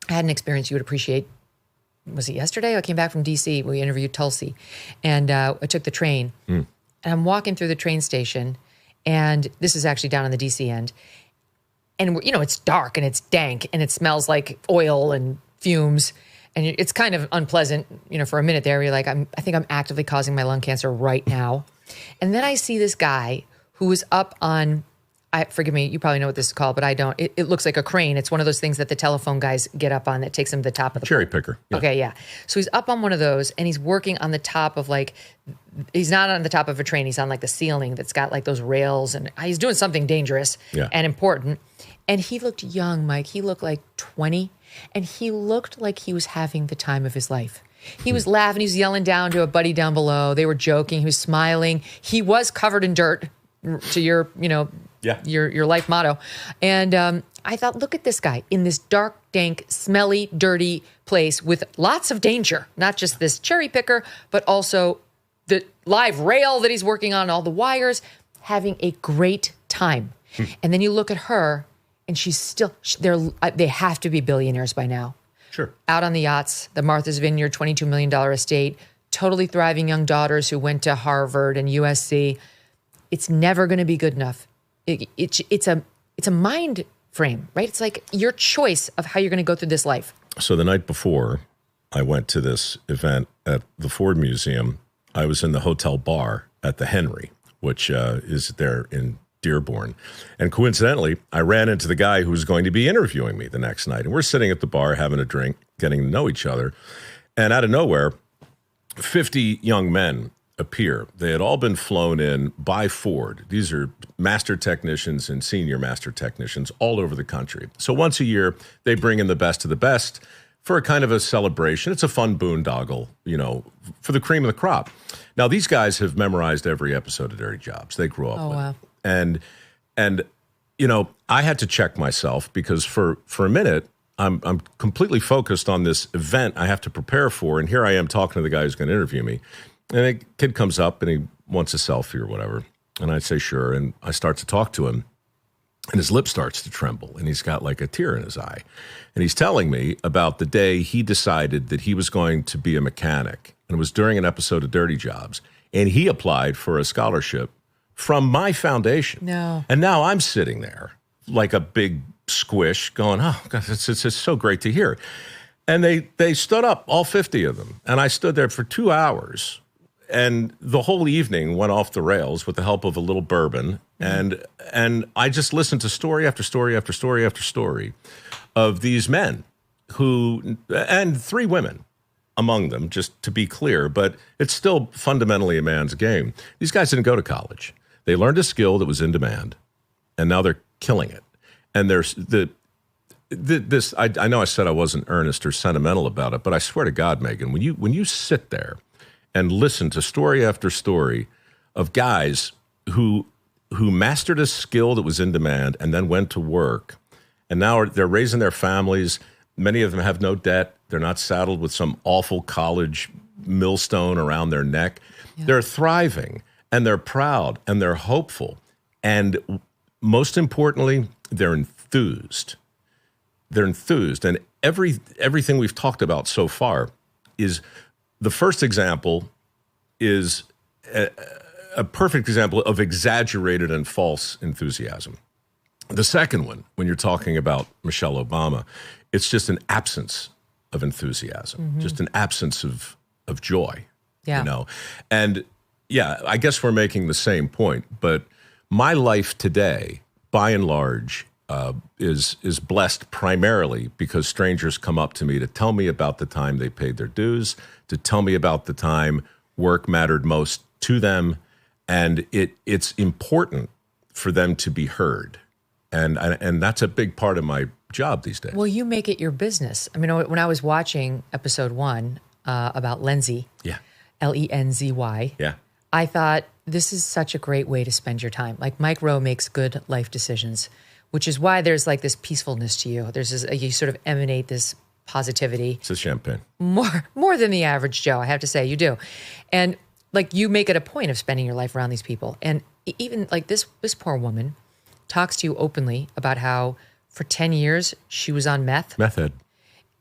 I had an experience you would appreciate. Was it yesterday? I came back from D.C. We interviewed Tulsi, and I took the train. And I'm walking through the train station, and this is actually down on the D.C. end. And, it's dark, and it's dank, and it smells like oil and fumes. And it's kind of unpleasant, for a minute there. You're like, I think I'm actively causing my lung cancer right now. And then I see this guy who was up on... forgive me, you probably know what this is called, but I don't. It looks like a crane. It's one of those things that the telephone guys get up on that takes them to the top of the cherry picker. Yeah. Okay, yeah. So he's up on one of those, and he's working on the top of he's not on the top of a train. He's on the ceiling that's got those rails, and he's doing something dangerous and important. And he looked young, Mike. He looked like 20, and he looked like he was having the time of his life. He was laughing. He was yelling down to a buddy down below. They were joking. He was smiling. He was covered in dirt, to your, your life motto. And I thought, look at this guy in this dark, dank, smelly, dirty place with lots of danger, not just this cherry picker, but also the live rail that he's working on, all the wires, having a great time. And then you look at her, and she's still, they have to be billionaires by now. Sure. Out on the yachts, the Martha's Vineyard, $22 million estate, totally thriving young daughters who went to Harvard and USC. It's never going to be good enough. It's a mind frame, right? It's like your choice of how you're going to go through this life. So the night before I went to this event at the Ford Museum, I was in the hotel bar at the Henry, which is there in Dearborn. And coincidentally, I ran into the guy who was going to be interviewing me the next night. And we're sitting at the bar having a drink, getting to know each other. And out of nowhere, 50 young men appear. They had all been flown in by Ford. These are master technicians and senior master technicians all over the country. So once a year, they bring in the best of the best for a kind of a celebration. It's a fun boondoggle, for the cream of the crop. Now, these guys have memorized every episode of Dirty Jobs. They grew up with it. And I had to check myself because for a minute, I'm completely focused on this event I have to prepare for. And here I am talking to the guy who's going to interview me. And a kid comes up and he wants a selfie or whatever. And I say, sure. And I start to talk to him. And his lip starts to tremble. And he's got a tear in his eye. And he's telling me about the day he decided that he was going to be a mechanic. And it was during an episode of Dirty Jobs. And he applied for a scholarship from my foundation. No. And now I'm sitting there like a big squish going, oh, God, it's so great to hear. And they stood up, all 50 of them. And I stood there for 2 hours. And the whole evening went off the rails with the help of a little bourbon. And I just listened to story after story after story after story of these men and 3 women among them, just to be clear, but it's still fundamentally a man's game. These guys didn't go to college. They learned a skill that was in demand, and now they're killing it. And there's I know I said I wasn't earnest or sentimental about it, but I swear to God, Megyn, when you sit there and listen to story after story of guys who mastered a skill that was in demand and then went to work, and now they're raising their families. Many of them have no debt. They're not saddled with some awful college millstone around their neck. Yeah. They're thriving, and they're proud, and they're hopeful. And most importantly, they're enthused. They're enthused. And everything we've talked about so far is the first example is a perfect example of exaggerated and false enthusiasm. The second one, when you're talking about Michelle Obama, it's just an absence of enthusiasm, just an absence of joy, And I guess we're making the same point, but my life today, by and large, is blessed primarily because strangers come up to me to tell me about the time they paid their dues, to tell me about the time work mattered most to them, and it's important for them to be heard. And that's a big part of my job these days. Well, you make it your business. I mean, when I was watching episode 1 about Lenzy, Lenzy, I thought this is such a great way to spend your time. Like Mike Rowe makes good life decisions, which is why there's this peacefulness to you. You sort of emanate this positivity. It's a champagne. More than the average Joe, I have to say, you do. And you make it a point of spending your life around these people. And even this poor woman talks to you openly about how for 10 years she was on meth. Meth head.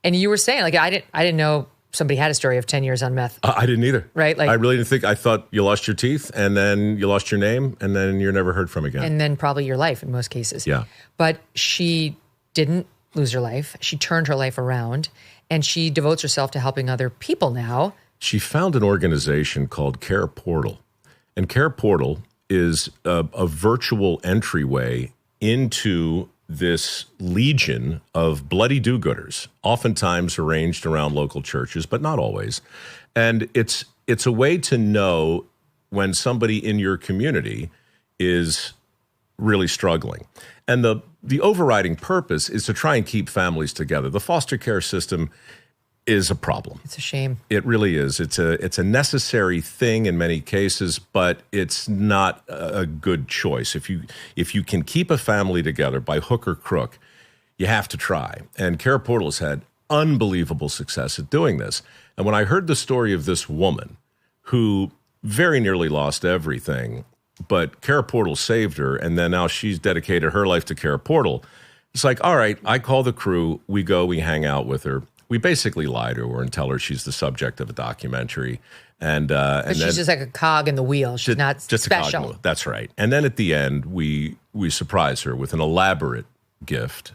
And you were saying, like, I didn't know somebody had a story of 10 years on meth. I didn't either. Right? Like, I really didn't think. I thought you lost your teeth, and then you lost your name, and then you're never heard from again. And then probably your life in most cases. Yeah. But she didn't lose her life. She turned her life around, and she devotes herself to helping other people now. She found an organization called Care Portal. And Care Portal is a virtual entryway into this legion of bloody do-gooders, oftentimes arranged around local churches, but not always. And it's a way to know when somebody in your community is really struggling. And the overriding purpose is to try and keep families together. The foster care system is a problem. It's a shame. It really is. It's a necessary thing in many cases, but it's not a good choice. If you can keep a family together by hook or crook, you have to try. And Care Portal has had unbelievable success at doing this. And when I heard the story of this woman who very nearly lost everything, but Care Portal saved her, and then now she's dedicated her life to Care Portal, it's like, all right, I call the crew, we go, we hang out with her. We basically lie to her and tell her she's the subject of a documentary. But she's then, just like a cog in the wheel. She's not just special. A cog. That's right. And then at the end, we surprise her with an elaborate gift.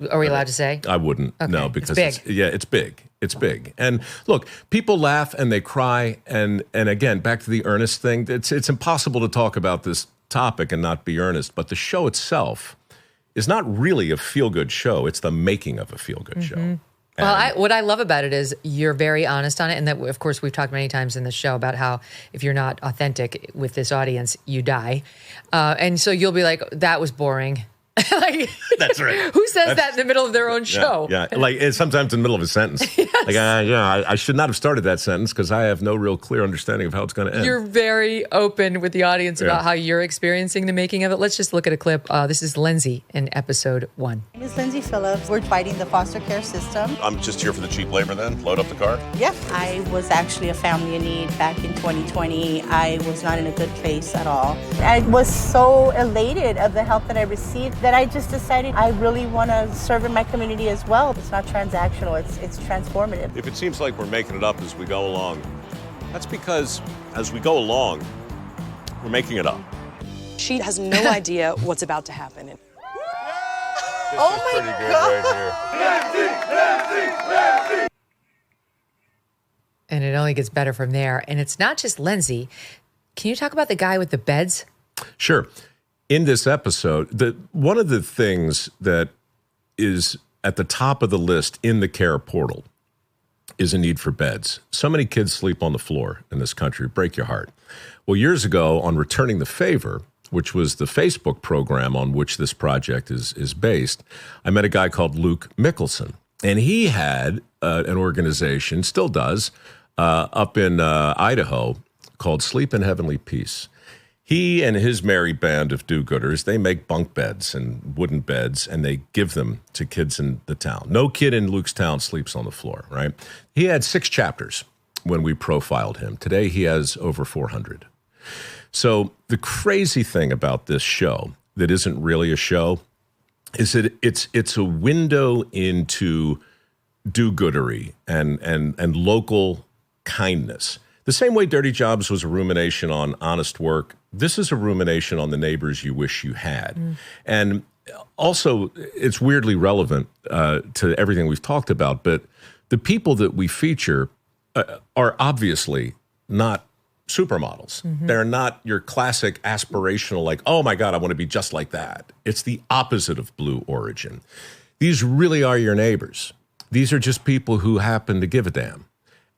Are we allowed to say? I wouldn't. Okay. No, because it's big. It's big. It's big. And look, people laugh and they cry. And again, back to the earnest thing. It's impossible to talk about this topic and not be earnest. But the show itself is not really a feel-good show. It's the making of a feel-good show. Well, what I love about it is you're very honest on it. And that, of course, we've talked many times in the show about how if you're not authentic with this audience, you die. And so you'll be like, that was boring. Like, that's right. Who says that in the middle of their own show? Yeah. Like it's sometimes in the middle of a sentence. Yes. Like, I should not have started that sentence because I have no real clear understanding of how it's going to end. You're very open with the audience about how you're experiencing the making of it. Let's just look at a clip. This is Lindsay in episode 1. My name is Lindsay Phillips. We're fighting the foster care system. I'm just here for the cheap labor then? Load up the car? Yeah. I was actually a family in need back in 2020. I was not in a good place at all. I was so elated of the help that I received that I just decided I really want to serve in my community as well. It's not transactional, it's transformative. If it seems like we're making it up as we go along, that's because as we go along, we're making it up. She has no idea what's about to happen. This is pretty good right here. And it only gets better from there. And it's not just Lindsay. Can you talk about the guy with the beds? Sure. In this episode, one of the things that is at the top of the list in the Care Portal is a need for beds. So many kids sleep on the floor in this country. Break your heart. Well, years ago on Returning the Favor, which was the Facebook program on which this project is based, I met a guy called Luke Mickelson. And he had an organization, still does, up in Idaho called Sleep in Heavenly Peace. He and his merry band of do-gooders, they make bunk beds and wooden beds, and they give them to kids in the town. No kid in Luke's town sleeps on the floor, right? He had 6 chapters when we profiled him. Today, he has over 400. So the crazy thing about this show that isn't really a show is that it's a window into do-goodery and local kindness. The same way Dirty Jobs was a rumination on honest work, this is a rumination on the neighbors you wish you had. And also, it's weirdly relevant to everything we've talked about, but the people that we feature are obviously not supermodels. They're not your classic aspirational, like, oh my God, I want to be just like that. It's the opposite of Blue Origin. These really are your neighbors. These are just people who happen to give a damn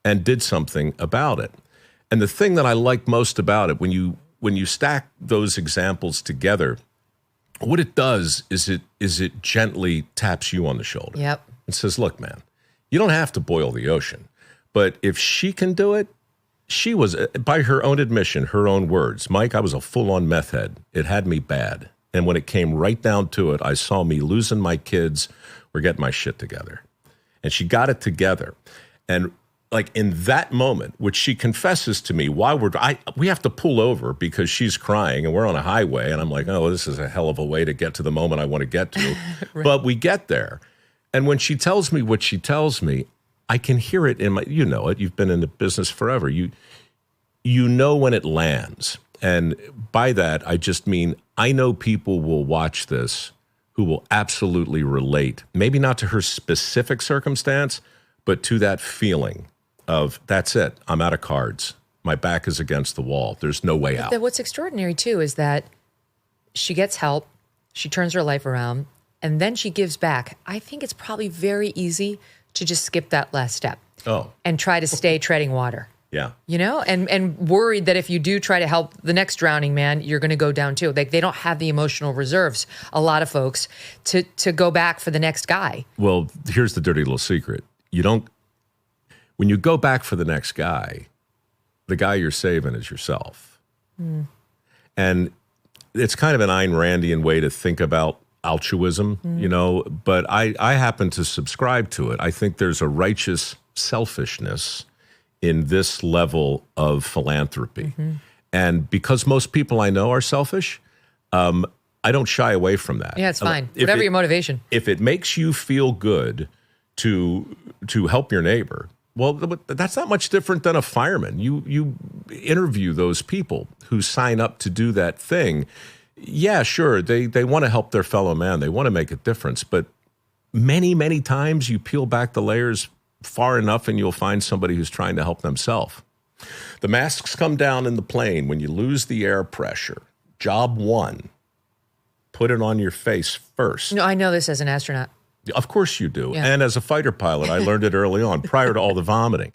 and did something about it. And the thing that I like most about it, when you stack those examples together, what it does is it gently taps you on the shoulder. Yep. It says, look, man, you don't have to boil the ocean. But if she can do it, she was, by her own admission, her own words, Mike, I was a full-on meth head. It had me bad. And when it came right down to it, I saw me losing my kids or getting my shit together. And she got it together. And like in that moment, which she confesses to me while we have to pull over because she's crying and we're on a highway. And I'm like, oh, this is a hell of a way to get to the moment I want to get to. Right. But we get there. And when she tells me what she tells me, I can hear it in my, you know it, you've been in the business forever. You know when it lands. And by that, I just mean, I know people will watch this who will absolutely relate, maybe not to her specific circumstance, but to that feeling of, that's it, I'm out of cards. My back is against the wall. There's no way out. What's extraordinary, too, is that she gets help, she turns her life around, and then she gives back. I think it's probably very easy to just skip that last step and try to stay treading water. Yeah. You know, and worried that if you do try to help the next drowning man, you're going to go down too. Like, they don't have the emotional reserves, a lot of folks, to go back for the next guy. Well, here's the dirty little secret. When you go back for the next guy, the guy you're saving is yourself. And it's kind of an Ayn Randian way to think about altruism, you know, but I happen to subscribe to it. I think there's a righteous selfishness in this level of philanthropy. And because most people I know are selfish, I don't shy away from that. Yeah, it's fine. Whatever your motivation. If it makes you feel good to help your neighbor, well, that's not much different than a fireman. You interview those people who sign up to do that thing. Yeah, sure, they want to help their fellow man. They want to make a difference. But many, many times you peel back the layers far enough and you'll find somebody who's trying to help themselves. The masks come down in the plane when you lose the air pressure. Job one, put it on your face first. No, I know this as an astronaut. Of course you do. Yeah. And as a fighter pilot, I learned it early on, prior to all the vomiting.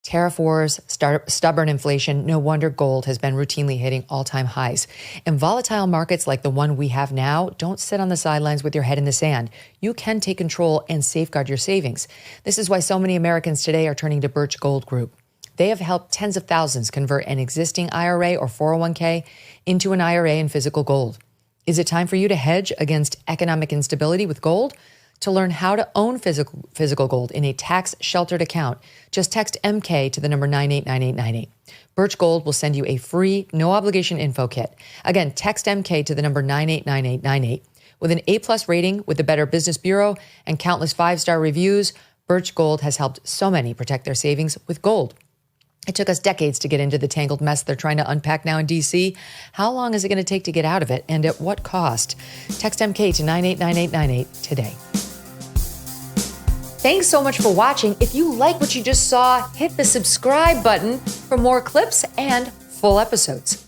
Tariff wars, stubborn inflation, no wonder gold has been routinely hitting all-time highs. And volatile markets like the one we have now, don't sit on the sidelines with your head in the sand. You can take control and safeguard your savings. This is why so many Americans today are turning to Birch Gold Group. They have helped tens of thousands convert an existing IRA or 401k into an IRA in physical gold. Is it time for you to hedge against economic instability with gold? To learn how to own physical gold in a tax-sheltered account, just text MK to the number 989898. Birch Gold will send you a free, no-obligation info kit. Again, text MK to the number 989898. With an A-plus rating with the Better Business Bureau and countless 5-star reviews, Birch Gold has helped so many protect their savings with gold. It took us decades to get into the tangled mess they're trying to unpack now in D.C. How long is it going to take to get out of it, and at what cost? Text MK to 989898 today. Thanks so much for watching. If you like what you just saw, hit the subscribe button for more clips and full episodes.